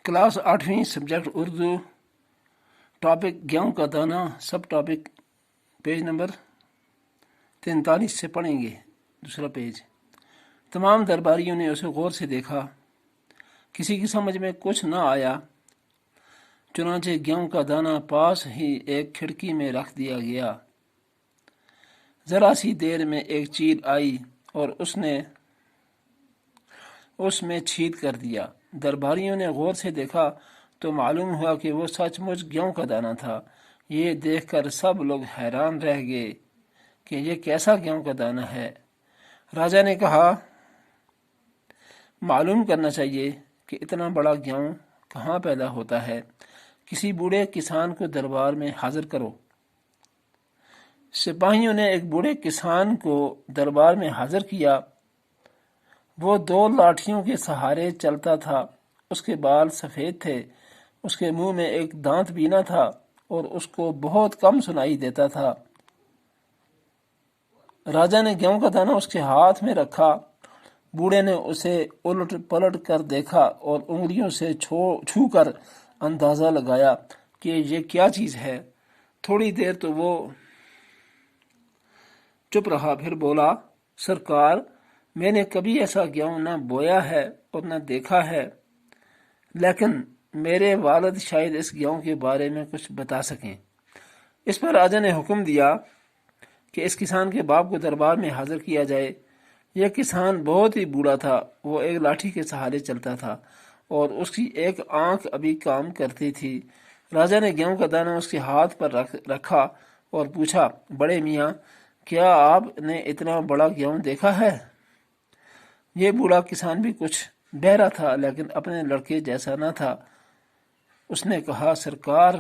Class 8वीं subject Urdu topic गेहूं का दाना सब टॉपिक पेज नंबर 43 से पढ़ेंगे। दूसरा पेज। तमाम दरबारियों ने उसे गौर से देखा। किसी की समझ में कुछ न आया, चुनांचे गेहूं का दाना पास ही एक खिड़की में रख दिया गया। जरा सी देर में एक चील आई और उसने उसमें छीद कर दिया। दरबारियों ने गौर से देखा तो मालूम हुआ कि वो सचमुच गेहूं का दाना था। ये देखकर सब लोग हैरान रह गए कि ये कैसा गेहूं का दाना है। राजा ने कहा, मालूम करना चाहिए कि इतना बड़ा गेहूं कहाँ पैदा होता है। किसी बूढ़े किसान को दरबार में हाजिर करो। सिपाहियों ने एक बूढ़े किसान को दरबार में हाजिर किया। वो 2 लाठियों के सहारे चलता था। उसके बाल सफ़ेद थे, उसके मुंह में एक दांत भी न था और उसको बहुत कम सुनाई देता था। राजा ने गेहूं का दाना उसके हाथ में रखा। बूढ़े ने उसे उलट पलट कर देखा और उंगलियों से छू कर अंदाजा लगाया कि ये क्या चीज़ है। थोड़ी देर तो वो चुप रहा, फिर बोला, सरकार, मैंने कभी ऐसा गेहूं न बोया है और न देखा है, लेकिन मेरे वालिद शायद इस गेहूं के बारे में कुछ बता सकें। इस पर राजा ने हुक्म दिया कि इस किसान के बाप को दरबार में हाजिर किया जाए। यह किसान बहुत ही बूढ़ा था। वो एक लाठी के सहारे चलता था और उसकी एक आंख अभी काम करती थी। राजा ने गेहूं का दाना उसके हाथ पर रखा और पूछा, बड़े मियाँ, क्या आपने इतना बड़ा गेहूं देखा है? ये बूढ़ा किसान भी कुछ बहरा था, लेकिन अपने लड़के जैसा न था। उसने कहा, सरकार,